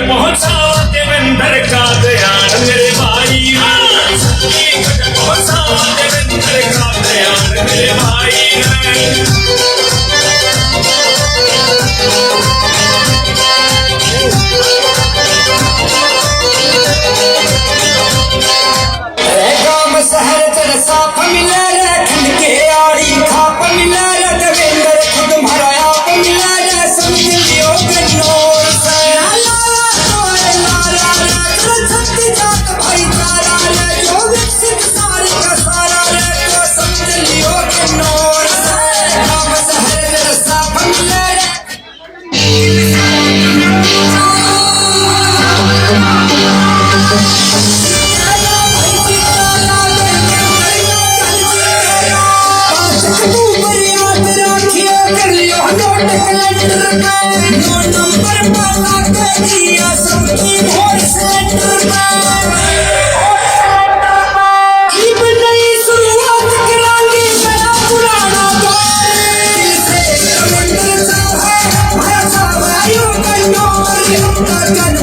पहुंचा देवेंद्र मेरे भाई गांव शहर चल साफ मिले रे खंड के आड़ी खाप मिले रे देवेंद्र खुद भरा आप मिले रे समझ लियो कन्नौर से नारा रे छत्ती जात भाईचारा रे जो विकसित सारे का सारा रे तो समझ लियो कन्नौर से गांव शहर चल साफ मिले रे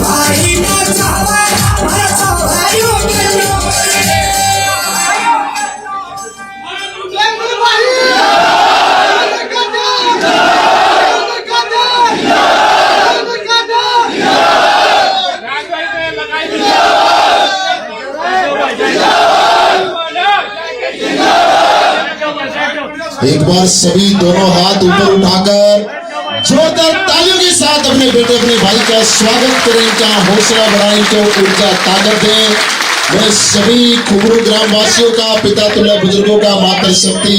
भाई ना चाहवा एक बार सभी दोनों हाथ ऊपर उठाकर जोरदार तालियों के साथ अपने बेटे अपने भाई का स्वागत करें, इनका हौसला बढ़ाएं, इनको ऊर्जा ताकत दें। मैं सभी खुबरू ग्राम वासियों का, पिता तुल्य बुजुर्गों का, माता शक्ति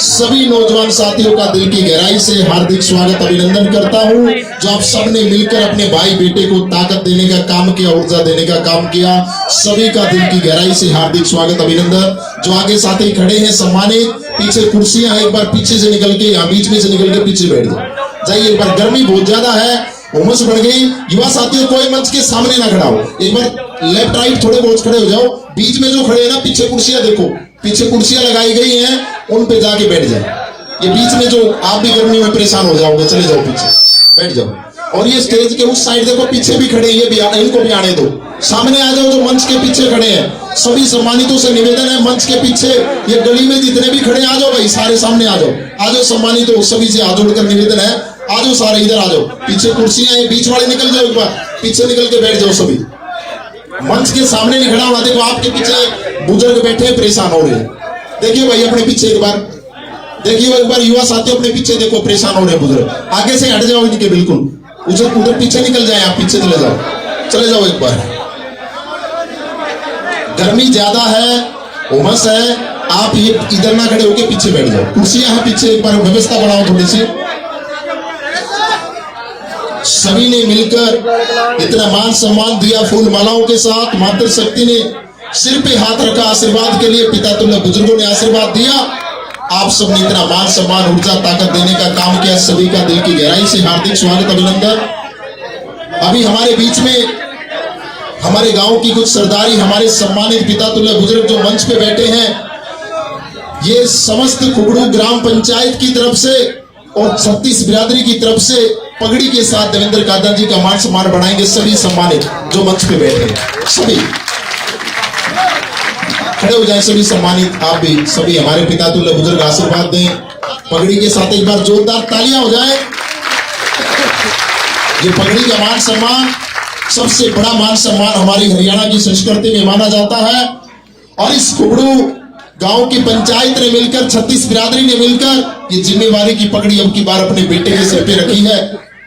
सभी नौजवान साथियों का दिल की गहराई से हार्दिक स्वागत अभिनंदन करता हूं, जो आप सबने मिलकर अपने भाई बेटे को ताकत देने का काम किया, ऊर्जा देने का काम किया। सभी का दिल की गहराई से हार्दिक स्वागत अभिनंदन। जो आगे साथी खड़े हैं सम्मानित, पीछे कुर्सियां हैं, एक बार पीछे से निकल के या बीच में से निकल के पीछे बैठ जाइए। एक बार गर्मी बहुत ज्यादा है, उमस बढ़ गई। युवा साथियों कोई मंच के सामने ना खड़ा हो, एक बार लेफ्ट राइट थोड़े बहुत खड़े हो जाओ। बीच में जो खड़े हैं ना, पीछे कुर्सियां देखो, पीछे कुर्सियां लगाई गई हैं, उन पे जाके बैठ जाए। ये बीच में जो आप भी गर्मी में परेशान हो जाओगे, चले जाओ पीछे बैठ जाओ। और ये स्टेज के उस साइड देखो, पीछे भी खड़े, ये भी इनको भी आने दो, सामने आ जाओ। जो मंच के पीछे खड़े हैं सभी सम्मानितों से निवेदन है, मंच के पीछे ये गली में जितने भी खड़े आ जाओ भाई, सारे सामने आ जाओ सम्मानितों सभी से हाथ जोड़कर निवेदन है, आ जाओ सारे, इधर आ जाओ। पीछे कुर्सियां हैं, बीच वाले निकल जाओ, एक बार पीछे निकल के बैठ जाओ सभी। मंच के सामने नहीं खड़ा होना। देखो आपके पीछे बुजुर्ग बैठे हैं, परेशान हो रहे हैं। देखिए भाई अपने पीछे एक बार देखिए, एक बार युवा साथी अपने पीछे देखो, परेशान हो रहे हैं बुजुर्ग। आगे से हट जाओ इनके, बिल्कुल उधर पीछे निकल जाए, आप पीछे चले जाओ एक बार। गर्मी ज्यादा है, उमस है, आप ये इधर ना खड़े होके पीछे बैठ जाओ। कुर्सियां हैं पीछे, एक बार व्यवस्था बनाओ थोड़ी सी। सभी ने मिलकर इतना मान सम्मान दिया, फूल मालाओं के साथ। माता शक्ति ने सिर पे हाथ रखा आशीर्वाद के लिए, पिता तुल्य बुजुर्गों ने आशीर्वाद दिया। आप सबने इतना मान सम्मान, ऊर्जा, ताकत देने का काम किया। सभी का दिल की गहराई से हार्दिक स्वागत अभिनंदन। अभी हमारे बीच में हमारे गांव की कुछ सरदारी, हमारे सम्मानित पिता तुल्य बुजुर्ग जो मंच पे बैठे हैं, ये समस्त खुबरू ग्राम पंचायत की तरफ से और 36 बिरादरी की तरफ से पगड़ी के साथ देवेंद्र कादर जी का मान सम्मान बढ़ाएंगे। सभी सम्मानित जो मंच पे बैठे हैं सभी खड़े हो जाए, सभी सम्मानित आप भी सभी हमारे पिता तुल्य बुजुर्ग आशीर्वाद दें पगड़ी के साथ। एक बार जोरदार तालियां हो जाए। ये पगड़ी का मान सम्मान सबसे बड़ा मान सम्मान हमारी हरियाणा की संस्कृति में माना जाता है। और इस खुबरू गांव की पंचायत ने मिलकर, 36 बिरादरी ने मिलकर ये जिम्मेवारी की पगड़ी अब की बार अपने बेटे के सिर पे रखी है,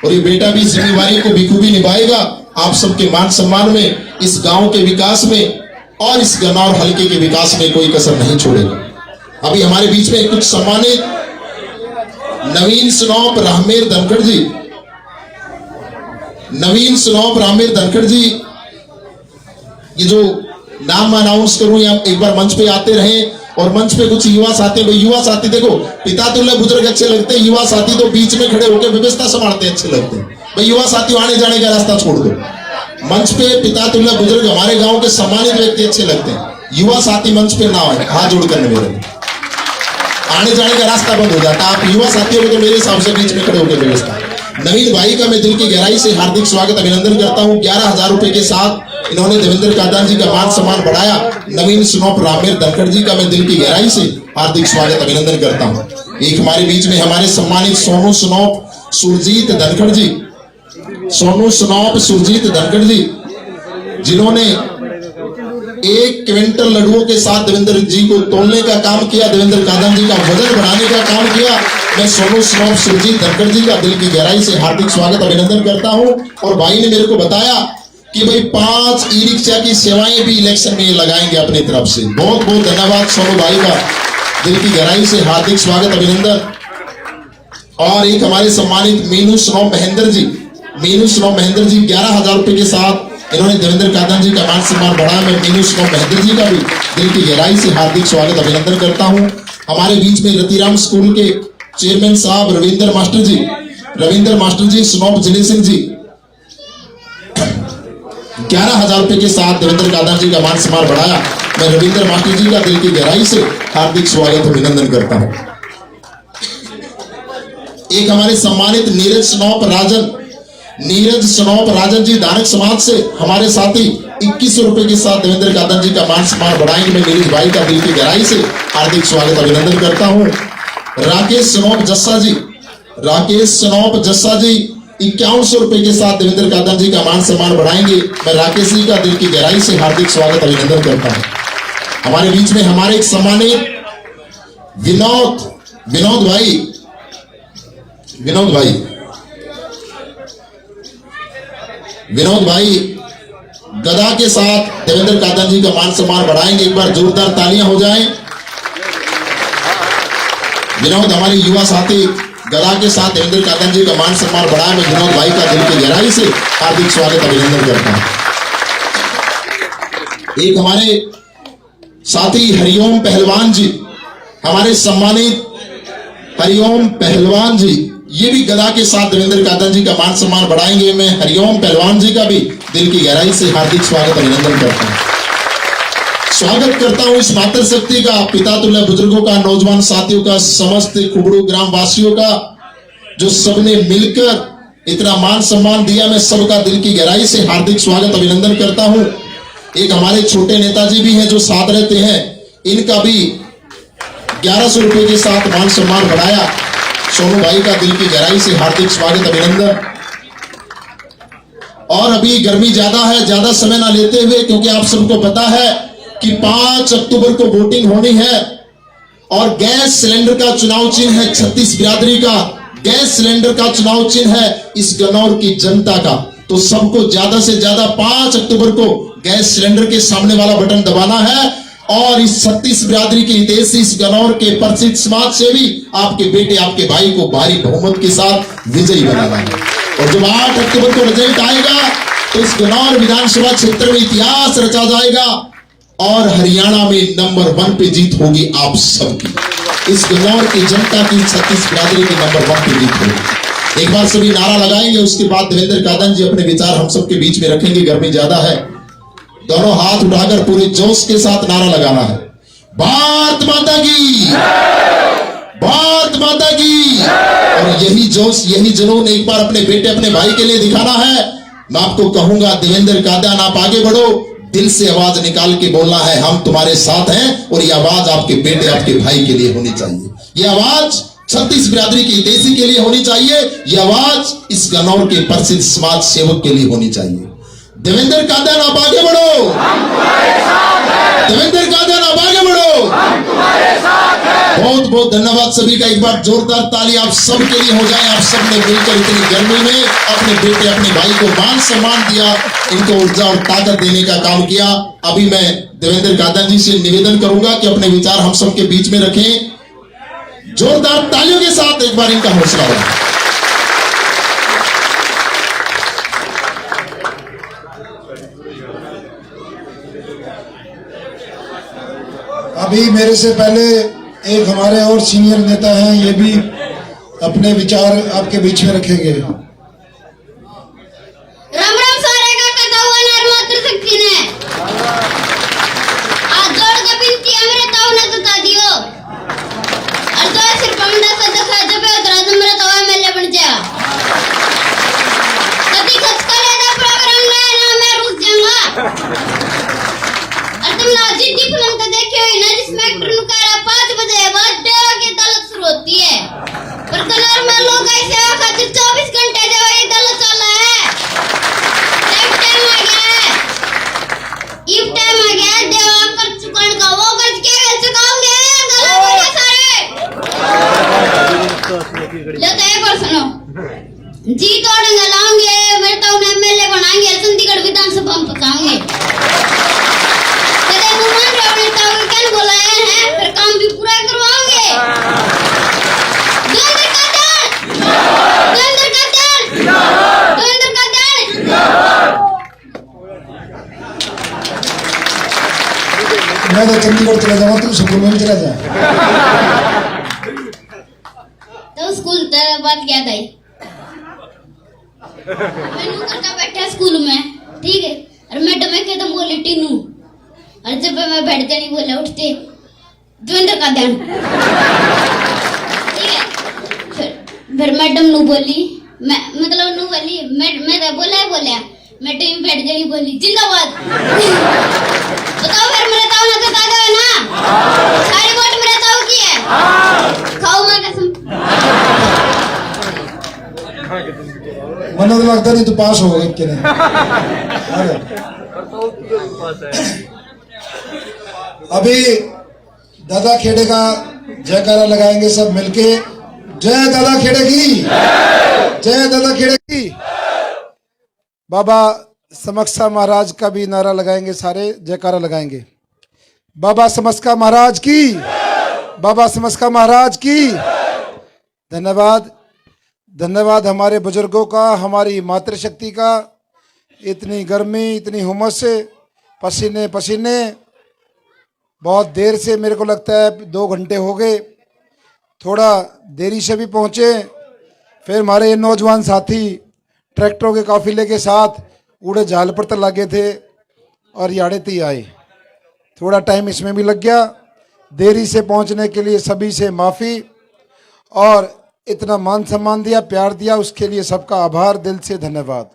और ये बेटा भी जिम्मेवारी को बखूबी निभाएगा। आप सबके मान सम्मान में, इस गांव के विकास में और इस गन्नौर हलके के विकास में कोई कसर नहीं छोड़ेगा। अभी हमारे बीच में कुछ सम्मानित नवीन स्नौप राहमेर धनखड़ जी, नवीन स्नौप राहमेर धनखड़ जी, ये जो नाम अनाउंस करूं या एक बार मंच पे आते रहे। और मंच पे कुछ युवा साथी, युवा साथी देखो, पिता तुल्य बुजुर्ग अच्छे लगते हैं, युवा साथी तो बीच में खड़े होकर व्यवस्था संभालते अच्छे लगते हैं। भाई युवा साथी आने जाने का रास्ता छोड़ दो। मंच पे पिता तुल्य बुजुर्ग हमारे गांव के सम्मानित व्यक्ति अच्छे लगते हैं, युवा साथी मंच पे ना आए, हाथ जोड़ कर मेरे आने जाने का रास्ता बंद हो जाता। आप युवा साथियों को तो मेरे हिसाब से बीच में खड़े होकर व्यवस्था। नवीन भाई का मैं दिल की गहराई से हार्दिक स्वागत अभिनंदन करता हूं। 11,000 रुपए के साथ इन्होंने देवेंद्र कादर जी का मान सम्मान बढ़ाया। नवीन स्नौप राहमेर धनखड़ जी का मैं दिल की गहराई से हार्दिक स्वागत अभिनंदन करता हूं। एक हमारे बीच में हमारे सम्मानित सोनू स्नोप सुरजीत धनखड़ जी, सोनू स्नोप सुरजीत धनखड़ जी, जिन्होंने 1 क्विंटल लड्डुओं के साथ देवेंद्र जी को तोलने का काम किया, देवेंद्र कादन जी का वजन बढ़ाने का काम किया। मैं सोनू स्नोप सुरजीत धनखड़ जी का दिल की गहराई से हार्दिक स्वागत अभिनंदन करता हूं। और भाई ने मेरे को बताया कि भाई 5 ई रिक्शा की सेवाएं भी इलेक्शन में लगाएंगे अपनी तरफ से। बहुत बहुत धन्यवाद सोनू भाई का, दिल की गहराई से हार्दिक स्वागत अभिनंदन। और एक हमारे सम्मानित मीनू स्नोप महेंद्र जी, मीनू स्नोप महेंद्र जी 11,000 रुपए के साथ इन्होंने देवेंद्र कादन जी का मान सम्मान बढ़ाया। मैं मीनू स्नोप महेंद्र जी का भी दिल की गहराई से हार्दिक स्वागत अभिनंदन करता हूं। हमारे बीच में रतिराम स्कूल के चेयरमैन साहब रविंद्र मास्टर जी स्नोप जिले सिंह जी 11,000 रुपए के साथ देवेंद्र कादन जी का मान सम्मान बढ़ाया। मैं रविंद्र मास्टर जी का दिल की गहराई से हार्दिक स्वागत अभिनंदन करता हूं। एक हमारे सम्मानित नीरज स्नोप राजन जी दानक समाज से हमारे साथी 2100 रुपए के साथ देवेंद्र कादन जी का मान सम्मान बढ़ाएंगे। मैं नीरज भाई का दिल की गहराई से हार्दिक स्वागत अभिनंदन करता हूं। राकेश स्नोप जस्सा जी 5100 रुपए के साथ देवेंद्र कादन जी का मान सम्मान बढ़ाएंगे। मैं राकेश जी का दिल की गहराई से हार्दिक स्वागत अभिनंदन करता हूं। हमारे बीच में हमारे एक सम्मानित विनोद भाई गदा के साथ देवेंद्र कादन जी का मान सम्मान बढ़ाएंगे। एक बार जोरदार तालियां हो जाएं। विनोद हमारे युवा साथी गदा के साथ देवेंद्र कादन जी का मान सम्मान बढ़ाए। मैं विनोद भाई का दिल की गहराई से हार्दिक स्वागत अभिनंदन करता हूं। एक हमारे साथी हरिओम पहलवान जी, हमारे सम्मानित हरिओम पहलवान जी, ये भी गदा के साथ देवेंद्र कादन जी का मान सम्मान बढ़ाएंगे। मैं हरिओम पहलवान जी का भी दिल की गहराई से हार्दिक स्वागत अभिनंदन करता हूं। स्वागत करता हूं इस मातृशक्ति का, पिता तुल्य बुजुर्गों का, नौजवान साथियों का, समस्त कुबड़ू ग्राम वासियों का, जो सबने मिलकर इतना मान सम्मान दिया। मैं सबका दिल की गहराई से हार्दिक स्वागत अभिनंदन करता हूं। एक हमारे छोटे नेताजी भी हैं जो साथ रहते हैं, इनका भी 1100 रुपए के साथ मान सम्मान बढ़ाया। सोनू भाई का दिल की गहराई से हार्दिक स्वागत अभिनंदन। और अभी गर्मी ज्यादा है, ज्यादा समय ना लेते हुए, क्योंकि आप सबको पता है कि 5 अक्टूबर को वोटिंग होनी है और गैस सिलेंडर का चुनाव चिन्ह है, 36 बिरादरी का गैस सिलेंडर का चुनाव चिन्ह है इस गन्नौर की जनता का। तो सबको ज्यादा से ज्यादा 5 अक्टूबर को गैस सिलेंडर के सामने वाला बटन दबाना है और इस 36 बिरादरी के हितैषी इस गन्नौर के प्रसिद्ध समाज सेवी आपके बेटे, आपके भाई को भारी बहुमत के साथ विजयी बनाना है। और जब 8 अक्टूबर को रिजल्ट आएगा तो इस गन्नौर विधानसभा क्षेत्र में इतिहास रचा जाएगा और हरियाणा में नंबर 1 पे जीत होगी आप सबकी। इस गन्नौर की जनता की 36 बिरादरी की नंबर 1 पे जीत होगी। एक बार सभी नारा लगाएंगे, उसके बाद देवेंद्र कादन जी अपने विचार हम सबके बीच में रखेंगे। गर्मी ज्यादा है, दोनों हाथ उठाकर पूरे जोश के साथ नारा लगाना है। भारत माता की, भारत माता की। और यही जोश, यही जुनून एक बार अपने बेटे, अपने भाई के लिए दिखाना है। मैं आपको कहूंगा देवेंद्र कादन आप आगे बढ़ो, दिल से आवाज निकाल के बोलना है हम तुम्हारे साथ हैं। और ये आवाज आपके बेटे, आपके भाई के लिए होनी चाहिए। ये आवाज 36 बिरादरी की हितैषी के लिए होनी चाहिए। ये आवाज इस गन्नौर के प्रसिद्ध समाज सेवक के लिए होनी चाहिए। देवेंद्र कादन आप आगे बढ़ो, देवेंद्र कादन आप आगे बढ़ो। बहुत बहुत धन्यवाद सभी का। एक बार जोरदार ताली आप सब के लिए हो जाए। आप सब ने मिलकर इतनी गर्मी में अपने बेटे, अपने भाई को मान सम्मान दिया, इनको ऊर्जा और ताकत देने का काम किया। अभी मैं देवेंद्र कादन जी से निवेदन करूंगा कि अपने विचार हम सब के बीच में रखें। जोरदार तालियों के साथ एक बार इनका हौसला बढ़ाएं। अभी मेरे से पहले एक हमारे और सीनियर नेता हैं, ये भी अपने विचार आपके बीच में रखेंगे। राम राम सारे का कथा हुआ नर्मत्र शक्ति ने आज जोड़ के बिनती हमरे ताऊ ने बता दियो और तो सिर पमंडा सदा खाजे पे उतरा तुमरे ताऊ मेले बन जा कभी खच का लेदा प्रोग्राम ना मैं रुक जाऊंगा और तुम ना जिद्दी फिल्म तो देखियो हुई ना जिसमें एक्टर नु कह रहा 5 बजे बाद देवा की अदालत शुरू होती है, पर कलर में लोग ऐसे खातिर 24 घंटे देवा की अदालत चल रहा है। टाइम आ गया है, टाइम आ गया है देवा कर चुकाने का। वो कर्ज क्या चुकाओगे? गलत हो गया सारे। लो तो एक और सुनो, जी तोड़ेंगे लाओगे, मेरे तो उन्हें एमएलए बनाएंगे, चंडीगढ़ विधानसभा में पकाएंगे। कदे नुमान रावण तो क्या बुलाए हैं, फिर काम भी पूरा करवाओगे। देवेंद्र का ध्यान, देवेंद्र का ध्यान, देवेंद्र का ध्यान। मैं तो चंडीगढ़ चला जाऊंगा, तू स्कूल में भी चला जा। तो स्कूल तेरे बात क्या था? मैंने करता बैठा स्कूल में, ठीक है, और मैडम एक एकदम बोली टीनू, और जब मैं बैठते नहीं बोला उठते देवेंद्र का ध्यान, ठीक है। फिर मैडम नु बोली, मैं मतलब नु बोली, मैं बोला मैडम बैठ गई, बोली जिंदाबाद। बताओ फिर मेरा ताऊ ना तो ताऊ है ना, सारी वोट मेरा ताऊ की है, खाओ मां कसम। मनो तो लगता नहीं तू पास हो गए कि नहीं। अभी दादा खेड़े का जयकारा लगाएंगे सब मिलके। जय दादा खेड़े की, जय दादा खेड़े की। बाबा समक्सा महाराज का भी नारा लगाएंगे, सारे जयकारा लगाएंगे। बाबा समक्सा महाराज की, बाबा समक्सा महाराज की। धन्यवाद, धन्यवाद हमारे बुजुर्गों का, हमारी मातृशक्ति का। इतनी गर्मी, इतनी हुमस से पसीने पसीने, बहुत देर से, मेरे को लगता है 2 घंटे हो गए, थोड़ा देरी से भी पहुँचे। फिर हमारे ये नौजवान साथी ट्रैक्टरों के काफिले के साथ उड़े झाल पर तक लगे थे और याड़े ती आए, थोड़ा टाइम इसमें भी लग गया। देरी से पहुँचने के लिए सभी से माफ़ी, और इतना मान सम्मान दिया, प्यार दिया, उसके लिए सबका आभार, दिल से धन्यवाद।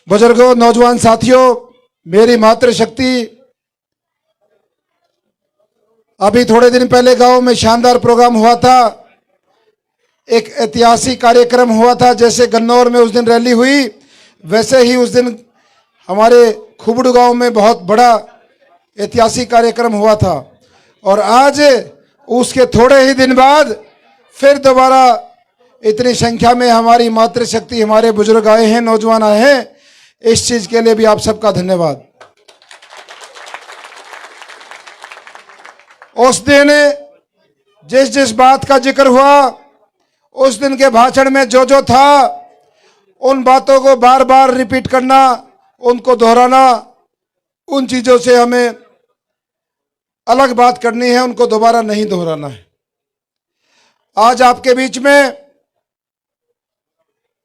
बुजुर्गों, नौजवान साथियों, मेरी मातृशक्ति, अभी थोड़े दिन पहले गांव में शानदार प्रोग्राम हुआ था, एक ऐतिहासिक कार्यक्रम हुआ था। जैसे गन्नौर में उस दिन रैली हुई, वैसे ही उस दिन हमारे खुबड़ू गांव में बहुत बड़ा ऐतिहासिक कार्यक्रम हुआ था। और आज उसके थोड़े ही दिन बाद फिर दोबारा इतनी संख्या में हमारी मातृशक्ति, हमारे बुजुर्ग आए हैं, नौजवान आए हैं। इस चीज के लिए भी आप सबका धन्यवाद। उस दिन जिस जिस बात का जिक्र हुआ, उस दिन के भाषण में जो जो था, उन बातों को बार बार रिपीट करना, उनको दोहराना, उन चीजों से हमें अलग बात करनी है, उनको दोबारा नहीं दोहराना है। आज आपके बीच में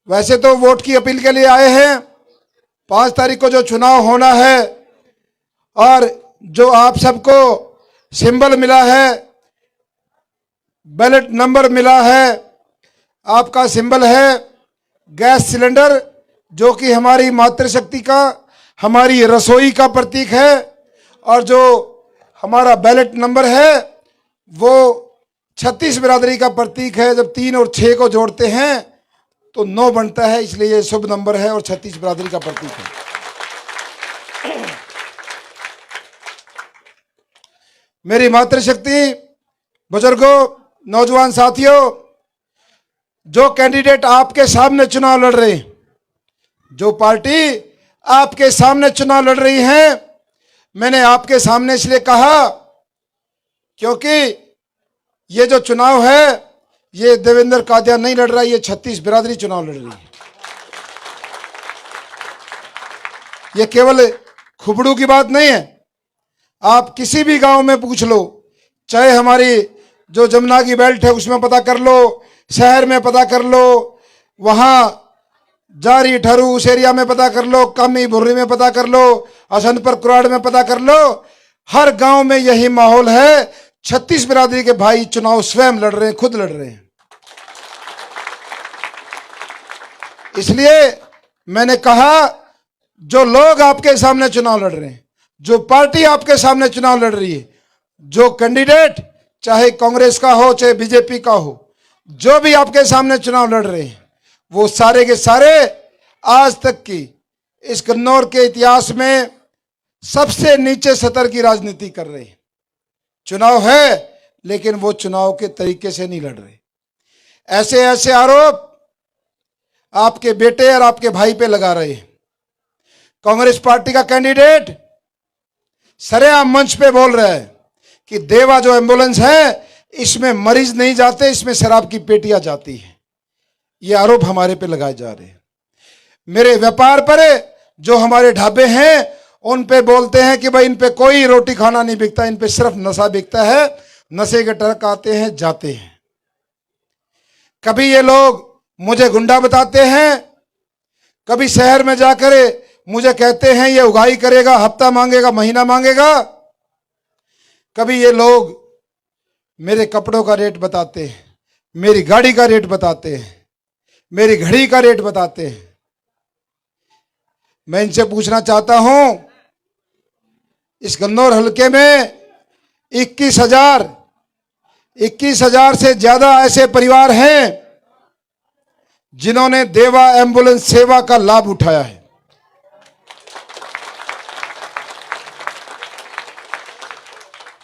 वैसे तो वोट की अपील के लिए आए हैं। 5 तारीख को जो चुनाव होना है, और जो आप सबको सिंबल मिला है, बैलेट नंबर मिला है, आपका सिंबल है गैस सिलेंडर, जो कि हमारी मातृशक्ति का, हमारी रसोई का प्रतीक है। और जो हमारा बैलेट नंबर है वो 36 बिरादरी का प्रतीक है। जब 3 और 6 को जोड़ते हैं तो 9 बनता है, इसलिए ये शुभ नंबर है और 36 बिरादरी का प्रतीक है। मेरी मातृशक्ति, बुजुर्गों, नौजवान साथियों, जो कैंडिडेट आपके सामने चुनाव लड़ रहे हैं, जो पार्टी आपके सामने चुनाव लड़ रही है, मैंने आपके सामने इसलिए कहा क्योंकि ये जो चुनाव है, ये देवेंद्र कादियान नहीं लड़ रहा, ये 36 बिरादरी चुनाव लड़ रही है। ये केवल खुबड़ू की बात नहीं है, आप किसी भी गांव में पूछ लो, चाहे हमारी जो जमुना की बेल्ट है उसमें पता कर लो, शहर में पता कर लो, वहां जारी ठरू उस एरिया में पता कर लो, कमी भुर्री में पता कर लो, असंतपुर कुराड़ में पता कर लो, हर गांव में यही माहौल है। 36 बिरादरी के भाई चुनाव स्वयं लड़ रहे हैं, खुद लड़ रहे हैं। इसलिए मैंने कहा जो लोग आपके सामने चुनाव लड़ रहे हैं, जो पार्टी आपके सामने चुनाव लड़ रही है, जो कैंडिडेट चाहे कांग्रेस का हो चाहे बीजेपी का हो, जो भी आपके सामने चुनाव लड़ रहे हैं, वो सारे के सारे आज तक की इस कन्नौर के इतिहास में सबसे नीचे स्तर की राजनीति कर रहे हैं। चुनाव है लेकिन वो चुनाव के तरीके से नहीं लड़ रहे। ऐसे ऐसे आरोप आपके बेटे और आपके भाई पे लगा रहे हैं। कांग्रेस पार्टी का कैंडिडेट सरेआम मंच पे बोल रहा है कि देवा जो एम्बुलेंस है इसमें मरीज नहीं जाते, इसमें शराब की पेटियां जाती है। ये आरोप हमारे पे लगाए जा रहे हैं। मेरे व्यापार पर जो हमारे ढाबे हैं उन पे बोलते हैं कि भाई इन पे कोई रोटी खाना नहीं बिकता, इन पे सिर्फ नशा बिकता है। नशे के ट्रक आते हैं जाते हैं। कभी ये लोग मुझे गुंडा बताते हैं, कभी शहर में जाकर मुझे कहते हैं ये उगाही करेगा, हफ्ता मांगेगा, महीना मांगेगा। कभी ये लोग मेरे कपड़ों का रेट बताते हैं, मेरी गाड़ी का रेट बताते हैं, मेरी घड़ी का रेट बताते हैं। मैं इनसे पूछना चाहता हूं, इस गन्नौर हलके में 21,000 से ज्यादा ऐसे परिवार हैं जिन्होंने देवा एम्बुलेंस सेवा का लाभ उठाया है।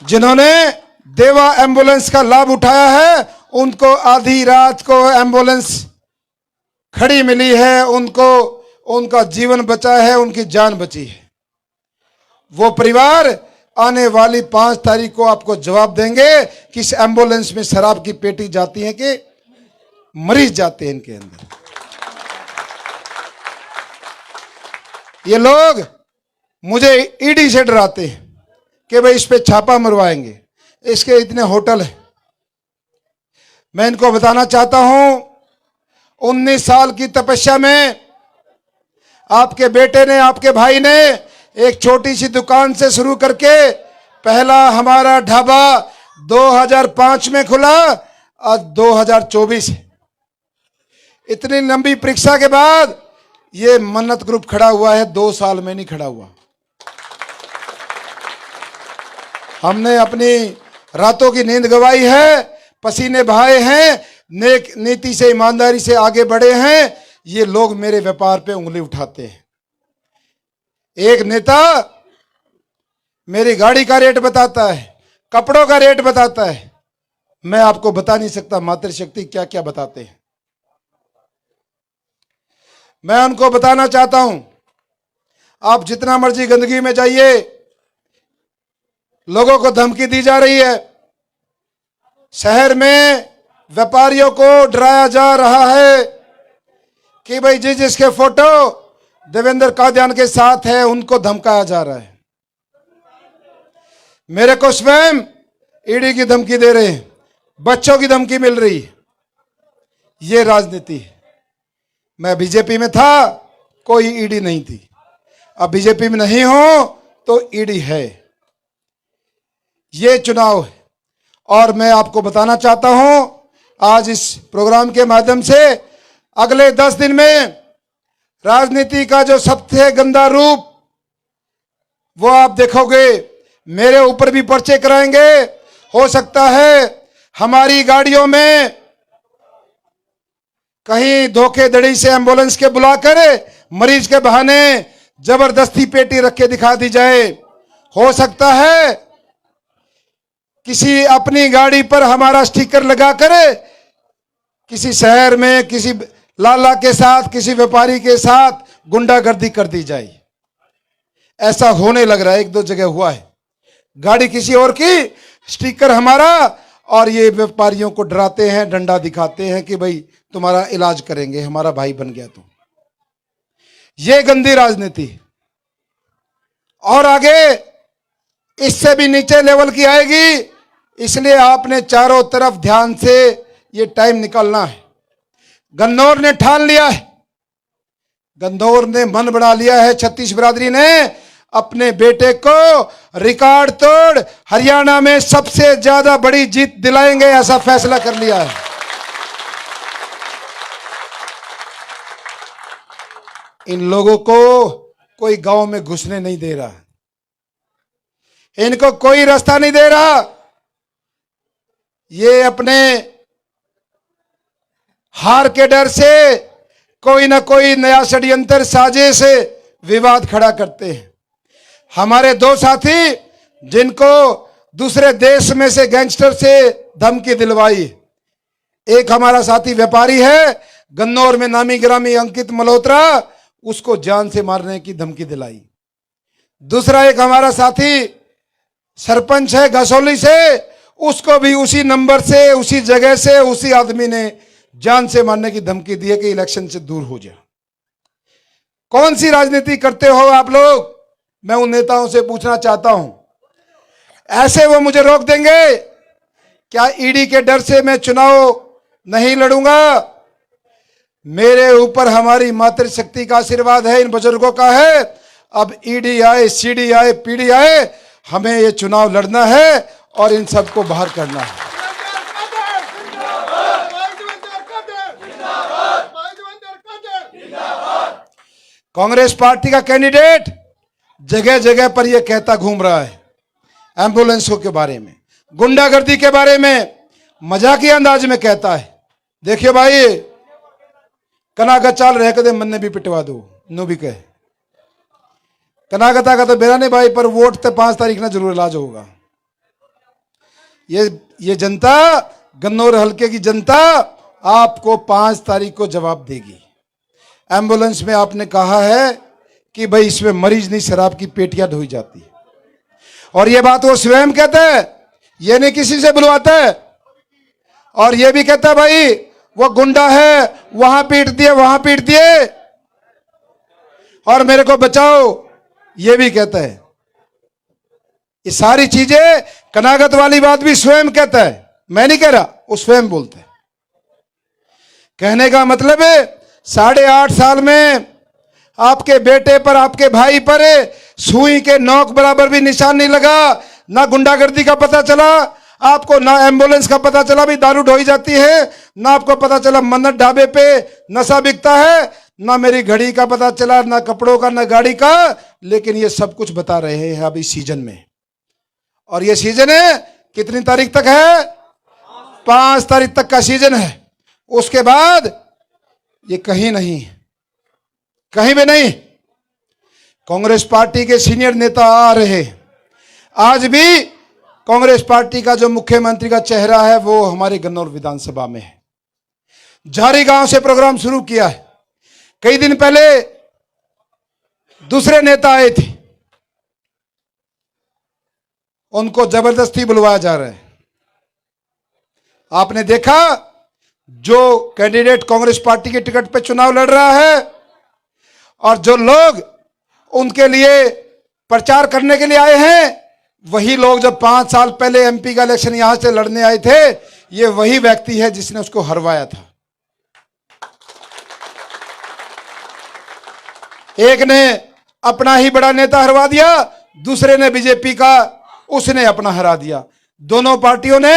जिन्होंने देवा एम्बुलेंस का लाभ उठाया है उनको आधी रात को एम्बुलेंस खड़ी मिली है, उनको उनका जीवन बचा है, उनकी जान बची है। वो परिवार आने वाली 5 तारीख को आपको जवाब देंगे कि इस एम्बुलेंस में शराब की पेटी जाती है कि मरीज जाते हैं इनके अंदर। ये लोग मुझे ईडी से डराते हैं कि भाई इस पे छापा मरवाएंगे, इसके इतने होटल हैं। मैं इनको बताना चाहता हूं, 19 साल की तपस्या में आपके बेटे ने, आपके भाई ने एक छोटी सी दुकान से शुरू करके पहला हमारा ढाबा 2005 में खुला, आज 2024 है। इतनी लंबी परीक्षा के बाद ये मन्नत ग्रुप खड़ा हुआ है, 2 साल में नहीं खड़ा हुआ। हमने अपनी रातों की नींद गंवाई है, पसीने बहाए हैं, नेक नीति से, ईमानदारी से आगे बढ़े हैं। ये लोग मेरे व्यापार पे उंगली उठाते हैं। एक नेता मेरी गाड़ी का रेट बताता है, कपड़ों का रेट बताता है, मैं आपको बता नहीं सकता मातृशक्ति क्या क्या बताते हैं। मैं उनको बताना चाहता हूं, आप जितना मर्जी गंदगी में जाइए, लोगों को धमकी दी जा रही है। शहर में व्यापारियों को डराया जा रहा है कि भाई जिसके फोटो देवेंद्र कादियान के साथ है उनको धमकाया जा रहा है। मेरे को स्वयं ईडी की धमकी दे रहे हैं, बच्चों की धमकी मिल रही है। ये राजनीति है। मैं बीजेपी में था, कोई ईडी नहीं थी। अब बीजेपी में नहीं हो तो ईडी है। ये चुनाव है और मैं आपको बताना चाहता हूं, आज इस प्रोग्राम के माध्यम से अगले 10 दिन में राजनीति का जो सबसे गंदा रूप वो आप देखोगे। मेरे ऊपर भी पर्चे कराएंगे। हो सकता है हमारी गाड़ियों में कहीं धोखेधड़ी से एम्बुलेंस के बुलाकर मरीज के बहाने जबरदस्ती पेटी रख के दिखा दी जाए। हो सकता है किसी अपनी गाड़ी पर हमारा स्टिकर लगाकर किसी शहर में किसी लाला के साथ, किसी व्यापारी के साथ गुंडागर्दी कर दी जाए। ऐसा होने लग रहा है, 1-2 जगह हुआ है। गाड़ी किसी और की, स्टिकर हमारा, और ये व्यापारियों को डराते हैं, डंडा दिखाते हैं कि भाई तुम्हारा इलाज करेंगे, हमारा भाई बन गया तो। ये गंदी राजनीति और आगे इससे भी नीचे लेवल की आएगी। इसलिए आपने चारों तरफ ध्यान से ये टाइम निकालना है। गन्नौर ने ठान लिया है, गन्नौर ने मन बना लिया है, छत्तीस बिरादरी ने अपने बेटे को रिकॉर्ड तोड़ हरियाणा में सबसे ज्यादा बड़ी जीत दिलाएंगे, ऐसा फैसला कर लिया है। इन लोगों को कोई गांव में घुसने नहीं दे रहा, इनको कोई रास्ता नहीं दे रहा। ये अपने हार के डर से कोई ना कोई नया षड्यंत्र साजिश से विवाद खड़ा करते हैं। हमारे दो साथी जिनको दूसरे देश में से गैंगस्टर से धमकी दिलवाई, एक हमारा साथी व्यापारी है गन्नौर में नामी गिरामी अंकित मल्होत्रा, उसको जान से मारने की धमकी दिलाई। दूसरा एक हमारा साथी सरपंच है घसौली से, उसको भी उसी नंबर से, उसी जगह से, उसी आदमी ने जान से मारने की धमकी दी है कि इलेक्शन से दूर हो जा। कौन सी राजनीति करते हो आप लोग? मैं उन नेताओं से पूछना चाहता हूं। ऐसे वो मुझे रोक देंगे क्या? ईडी के डर से मैं चुनाव नहीं लड़ूंगा। मेरे ऊपर हमारी मातृशक्ति का आशीर्वाद है, इन बुजुर्गों का है। अब ईडी आए, सीडी आए, पीडी आए, हमें ये चुनाव लड़ना है और इन सबको बाहर करना है। कांग्रेस पार्टी का कैंडिडेट जगह जगह पर यह कहता घूम रहा है एम्बुलेंसों के बारे में, गुंडागर्दी के बारे में, मजाकिया अंदाज में कहता है। देखिए भाई, कनागत चाल रहे कदे मन ने भी पिटवा दो, नो भी कहे कनागता का तो बेरा नहीं भाई, पर वोट तो 5 तारीख ना जरूर इलाज होगा। ये जनता, गन्नौर हल्के की जनता आपको 5 तारीख को जवाब देगी। एम्बुलेंस में आपने कहा है कि भाई इसमें मरीज नहीं, शराब की पेटियां ढोई जाती है, और ये बात वो स्वयं कहता है, ये नहीं किसी से बुलवाता है। और ये भी कहता है भाई वो गुंडा है, वहां पीट दिए, वहां पीट दिए और मेरे को बचाओ, ये भी कहता है। ये सारी चीजें, कनागत वाली बात भी स्वयं कहता है, मैं नहीं कह रहा, वो स्वयं बोलता है। कहने का मतलब है 8.5 साल में आपके बेटे पर, आपके भाई पर सुई के नोक बराबर भी निशान नहीं लगा। ना गुंडागर्दी का पता चला आपको, ना एम्बुलेंस का पता चला भी दारू ढोई जाती है, ना आपको पता चला मन्नत ढाबे पे नशा बिकता है, ना मेरी घड़ी का पता चला, ना कपड़ों का, ना गाड़ी का। लेकिन ये सब कुछ बता रहे हैं अभी सीजन में। और ये सीजन है कितनी तारीख तक है? 5 तारीख तक का सीजन है। उसके बाद ये कहीं नहीं, कहीं भी नहीं। कांग्रेस पार्टी के सीनियर नेता आ रहे। आज भी कांग्रेस पार्टी का जो मुख्यमंत्री का चेहरा है वो हमारे गन्नौर विधानसभा में है। झारी गांव से प्रोग्राम शुरू किया है। कई दिन पहले दूसरे नेता आए थे, उनको जबरदस्ती बुलवाया जा रहा है। आपने देखा जो कैंडिडेट कांग्रेस पार्टी के टिकट पे चुनाव लड़ रहा है और जो लोग उनके लिए प्रचार करने के लिए आए हैं, वही लोग जब 5 साल पहले एमपी का इलेक्शन यहां से लड़ने आए थे, ये वही व्यक्ति है जिसने उसको हरवाया था। एक ने अपना ही बड़ा नेता हरवा दिया, दूसरे ने बीजेपी का, उसने अपना हरा दिया। दोनों पार्टियों ने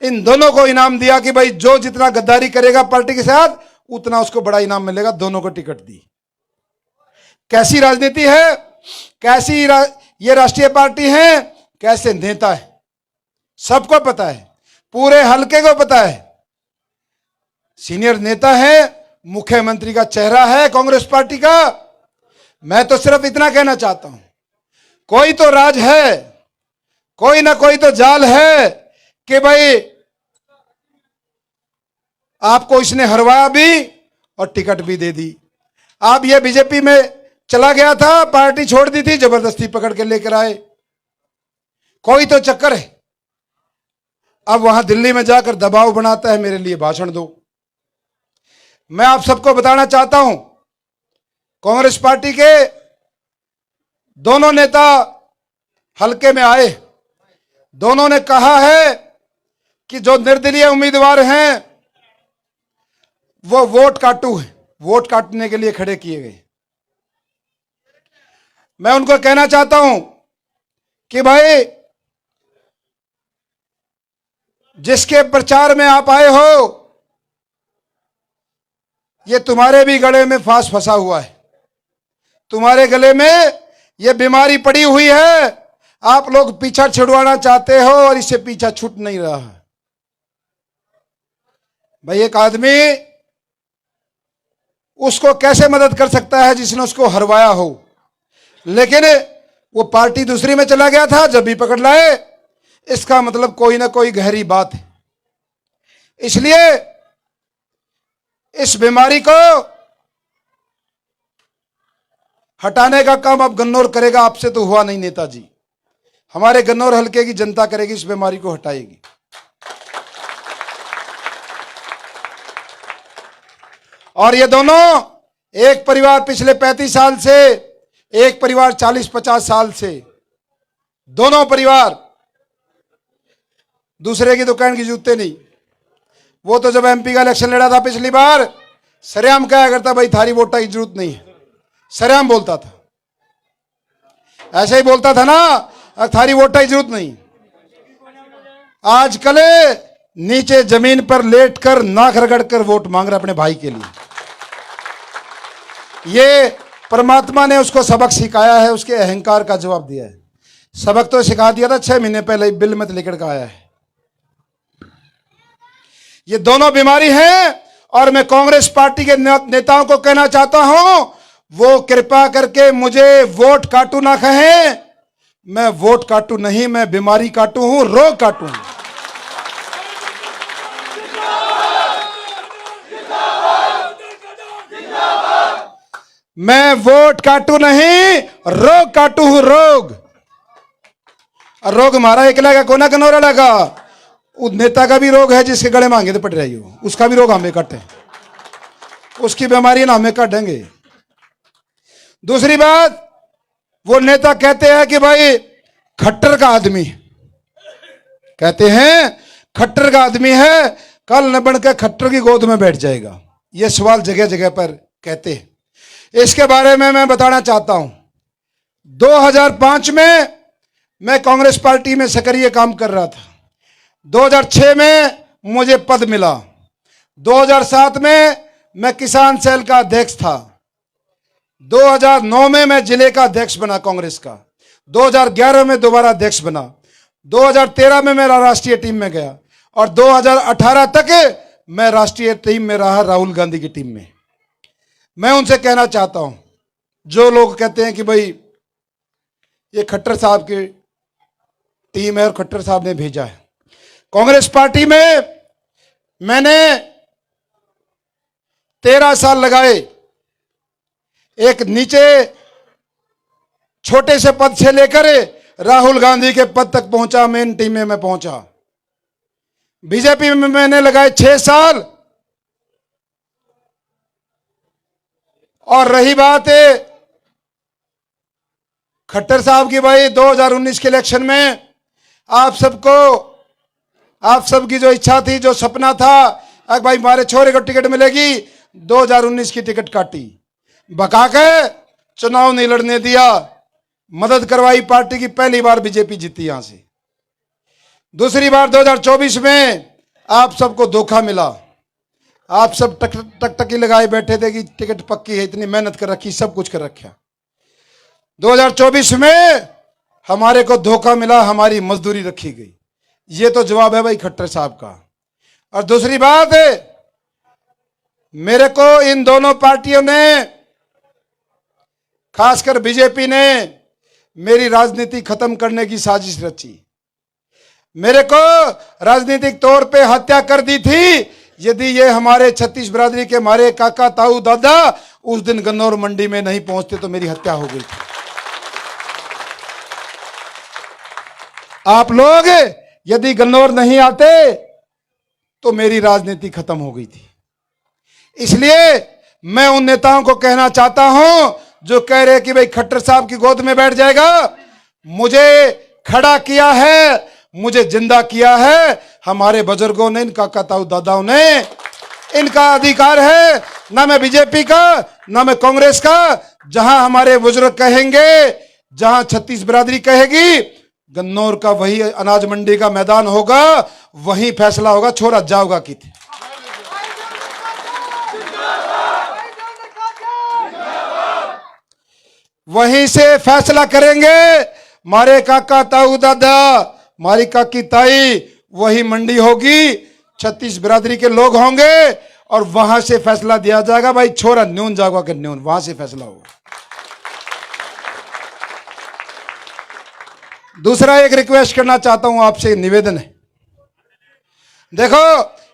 इन दोनों को इनाम दिया कि भाई जो जितना गद्दारी करेगा पार्टी के साथ उतना उसको बड़ा इनाम मिलेगा। दोनों को टिकट दी। कैसी राजनीति है, कैसी ये राष्ट्रीय पार्टी है, कैसे नेता है, सबको पता है, पूरे हलके को पता है। सीनियर नेता है, मुख्यमंत्री का चेहरा है कांग्रेस पार्टी का। मैं तो सिर्फ इतना कहना चाहता हूं, कोई तो राज है, कोई ना कोई तो जाल है कि भाई आपको इसने हरवाया भी और टिकट भी दे दी। आप ये बीजेपी में चला गया था, पार्टी छोड़ दी थी, जबरदस्ती पकड़ के लेकर आए। कोई तो चक्कर है। अब वहां दिल्ली में जाकर दबाव बनाता है मेरे लिए भाषण दो। मैं आप सबको बताना चाहता हूं, कांग्रेस पार्टी के दोनों नेता हलके में आए, दोनों ने कहा है कि जो निर्दलीय उम्मीदवार हैं वो वोट काटू है, वोट काटने के लिए खड़े किए गए। मैं उनको कहना चाहता हूं कि भाई जिसके प्रचार में आप आए हो, ये तुम्हारे भी गले में फांस फंसा हुआ है। तुम्हारे गले में ये बीमारी पड़ी हुई है, आप लोग पीछा छुड़वाना चाहते हो और इससे पीछा छूट नहीं रहा है। भाई एक आदमी उसको कैसे मदद कर सकता है जिसने उसको हरवाया हो, लेकिन वो पार्टी दूसरी में चला गया था, जब भी पकड़ लाए, इसका मतलब कोई ना कोई गहरी बात है। इसलिए इस बीमारी को हटाने का काम अब गन्नौर करेगा, आपसे तो हुआ नहीं नेताजी। हमारे गन्नौर हल्के की जनता करेगी, इस बीमारी को हटाएगी। और ये दोनों एक परिवार पिछले 35 साल से, एक परिवार 40-50 साल से, दोनों परिवार दूसरे की दुकान की जूते नहीं। वो तो जब एमपी का इलेक्शन लड़ा था पिछली बार, सरेआम कहा करता भाई थारी वोटा की जरूरत नहीं है, सरेआम बोलता था, ऐसे ही बोलता था ना, थारी वोटा की जरूरत नहीं। आजकल नीचे जमीन पर लेटकर नाक रगड़कर वोट मांग रहा अपने भाई के लिए। ये परमात्मा ने उसको सबक सिखाया है, उसके अहंकार का जवाब दिया है। सबक तो सिखा दिया था 6 महीने पहले, बिल मत लेकर के आया है। ये दोनों बीमारी हैं और मैं कांग्रेस पार्टी के नेताओं को कहना चाहता हूं, वो कृपा करके मुझे वोट काटू ना कहें। मैं वोट काटू नहीं, मैं बीमारी काटू हूं, रोग काटू हूं। मैं वोट काटू नहीं, रोग काटू हूं, रोग। और रोग हमारा एक लगा, कोना कनौरा लगा, उस नेता का भी रोग है जिसके गले मांगे तो पट रही हो, उसका भी रोग हमें काटे, उसकी बीमारी ना हमें काटेंगे। दूसरी बात, वो नेता कहते हैं कि भाई खट्टर का आदमी, कहते हैं खट्टर का आदमी है, कल न बनकर खट्टर की गोद में बैठ जाएगा। ये सवाल जगह जगह पर कहते हैं। इसके बारे में मैं बताना चाहता हूं, 2005 में मैं कांग्रेस पार्टी में सक्रिय काम कर रहा था। 2006 में मुझे पद मिला। 2007 में मैं किसान सेल का अध्यक्ष था। 2009 में मैं जिले का अध्यक्ष बना कांग्रेस का। 2011 में दोबारा अध्यक्ष बना। 2013 में मेरा राष्ट्रीय टीम में गया और 2018 तक मैं राष्ट्रीय टीम में रहा, राहुल गांधी की टीम में। मैं उनसे कहना चाहता हूं, जो लोग कहते हैं कि भाई ये खट्टर साहब की टीम है और खट्टर साहब ने भेजा है, कांग्रेस पार्टी में मैंने 13 साल लगाए। एक नीचे छोटे से पद से लेकर राहुल गांधी के पद तक पहुंचा, मेन टीम में मैं पहुंचा। बीजेपी में मैंने लगाए 6 साल। और रही बात खट्टर साहब की, भाई 2019 के इलेक्शन में आप सबकी जो इच्छा थी, जो सपना था, अगर भाई हमारे छोरे को टिकट मिलेगी, 2019 की टिकट काटी, बका के चुनाव नहीं लड़ने दिया, मदद करवाई पार्टी की। पहली बार बीजेपी जीती यहां से। दूसरी बार 2024 में आप सबको धोखा मिला। आप सब टकटकी लगाए बैठे थे कि टिकट पक्की है, इतनी मेहनत कर रखी, सब कुछ कर रखा। 2024 में हमारे को धोखा मिला, हमारी मजदूरी रखी गई। ये तो जवाब है भाई खट्टर साहब का। और दूसरी बात है, मेरे को इन दोनों पार्टियों ने, खासकर बीजेपी ने, मेरी राजनीति खत्म करने की साजिश रची। मेरे को राजनीतिक तौर पे हत्या कर दी थी। यदि ये हमारे 36 बिरादरी के हमारे काका, ताऊ, दादा उस दिन गन्नौर मंडी में नहीं पहुंचते तो मेरी हत्या हो गई थी। आप लोग यदि गन्नौर नहीं आते तो मेरी राजनीति खत्म हो गई थी। इसलिए मैं उन नेताओं को कहना चाहता हूं जो कह रहे कि भाई खट्टर साहब की गोद में बैठ जाएगा। मुझे खड़ा किया है, मुझे जिंदा किया है हमारे बुजुर्गों ने, इनका ताऊ दादाओं ने। इनका अधिकार है, ना मैं बीजेपी का ना मैं कांग्रेस का। जहां हमारे बुजुर्ग कहेंगे, जहां 36 बिरादरी कहेगी, गन्नौर का वही अनाज मंडी का मैदान होगा, वहीं फैसला होगा, छोरा जाओगा कि थे। वहीं से फैसला करेंगे। मारे काका ताऊ दादा, मारी काकी ताई, वही मंडी होगी, 36 बिरादरी के लोग होंगे और वहां से फैसला दिया जाएगा। भाई छोरा न्यून जाएगा कि न्यून, वहां से फैसला होगा। दूसरा एक रिक्वेस्ट करना चाहता हूं आपसे, निवेदन है। देखो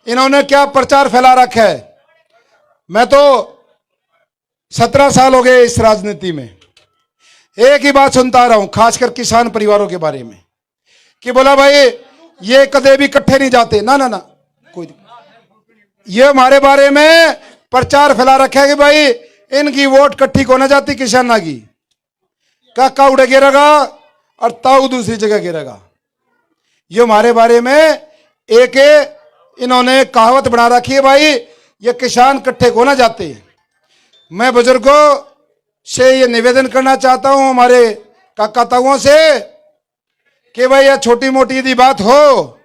इन्होंने क्या प्रचार फैला रखा है। मैं तो 17 साल हो गए इस राजनीति में, एक ही बात सुनता रहा हूं, खासकर किसान परिवारों के बारे में, कि बोला भाई ये कदे भी इकट्ठे नहीं जाते। ना ना ना, कोई ये हमारे बारे में प्रचार फैला रखा है कि भाई इनकी वोट इकट्ठी को ना जाती किसाना की। काका उड़े गिरेगा और ताऊ दूसरी जगह गिरेगा। ये हमारे बारे में एक इन्होंने कहावत बना रखी है, भाई ये किसान इकट्ठे को ना जाते। मैं बुजुर्गों से ये निवेदन करना चाहता हूं, हमारे काका ताऊओं से, कि भाई यह छोटी मोटी यदि बात हो,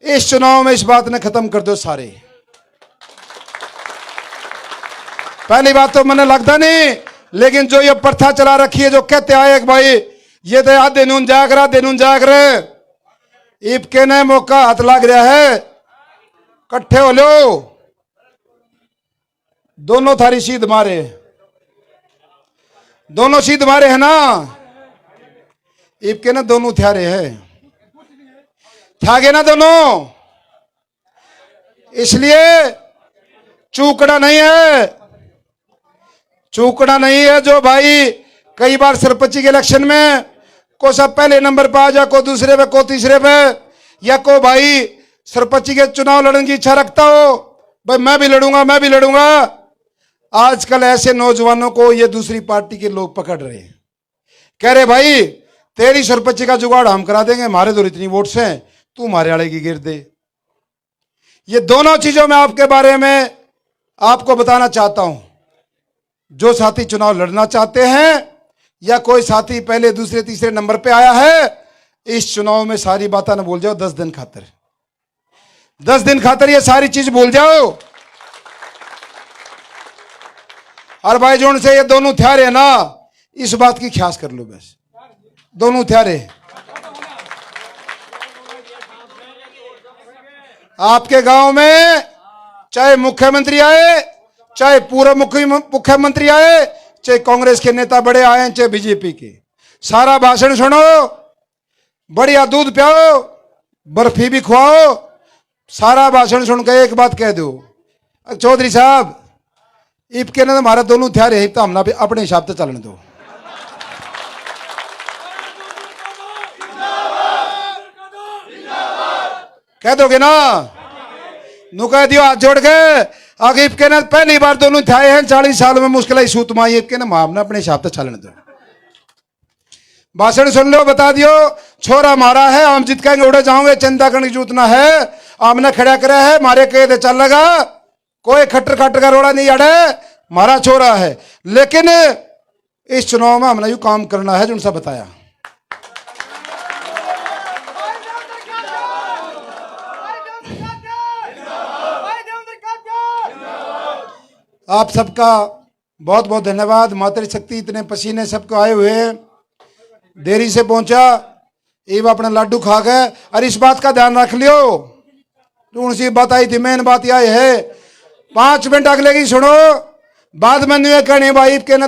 इस चुनाव में इस बात ने खत्म कर दो सारे। पहली बात तो मैंने लगता नहीं, लेकिन जो ये प्रथा चला रखी है, जो कहते आए कि भाई ये तो आधे नून जागरा दे नून जागरे, ईब के ने मौका हाथ लग रहा है, कट्ठे हो लो, दोनों थारी सीध मारे, दोनों सीध मारे है ना, ईब के ना दोनों थ्यारे है, थागे ना दोनों। इसलिए चूकना नहीं है, चूकना नहीं है। जो भाई कई बार सरपंची के इलेक्शन में को सब पहले नंबर पे आ जा, को दूसरे पे, को तीसरे पे, या को भाई सरपंची के चुनाव लड़ने की इच्छा रखता हो, भाई मैं भी लड़ूंगा मैं भी लड़ूंगा। आजकल ऐसे नौजवानों को ये दूसरी पार्टी के लोग पकड़ रहे हैं, कह रहे भाई तेरी सरपंची का जुगाड़ हम करा देंगे, हमारे तो इतनी वोट्स हैं, तू हमारे वाले की गिर दे। ये दोनों चीजों में आपके बारे में आपको बताना चाहता हूं। जो साथी चुनाव लड़ना चाहते हैं, या कोई साथी पहले दूसरे तीसरे नंबर पे आया है, इस चुनाव में सारी बातें ना भूल जाओ। 10 दिन खातर, 10 दिन खातर ये सारी चीज भूल जाओ। और भाई जोन से ये दोनों थ्यारे ना, इस बात की ख्यास कर लो, बस दोनों थ्यारे। आपके गांव में चाहे मुख्यमंत्री आए, चाहे पूर्व मुख्यमंत्री आए, चाहे कांग्रेस के नेता बड़े आए, चाहे बीजेपी के, सारा भाषण सुनो, बढ़िया दूध पियाओ, बर्फी भी खुआओ, सारा भाषण सुन के एक बात कह दो, चौधरी साहब इबके ने हमारा दोनों थ्यारे है, तो हमने अपने हिसाब से चलने दो। कह दोगे ना, नु कह दियो हाथ जोड़ के, आगे इबके ने पहली बार दोनों थे हैं 40 साल में, मुश्किल ही सूत माई, इबके ने हमने अपने हिसाब से चलने दो। भाषण सुन लो, बता दियो छोरा मारा है, हम जीत कहेंगे, उड़े जाओगे, चिंता करने की जरूरत ना है, हमने खड़ा करा है, मारे कहे दे चल लगा, कोई खट्टर खट्टर का रोड़ा नहीं अड़े, मारा छोरा है। लेकिन इस चुनाव में हमने यू काम करना है जो उनसे बताया। आप सबका बहुत बहुत धन्यवाद। मातृशक्ति इतने पसीने सबको आए हुए हैं, देरी से पहुंचा, ये अपना लड्डू खा गए। और इस बात का ध्यान रख लियो, कौन सी बात आई थी, मेन बात यह है, 5 मिनट अगले की सुनो, बाद में नहीं कहने भाई के ना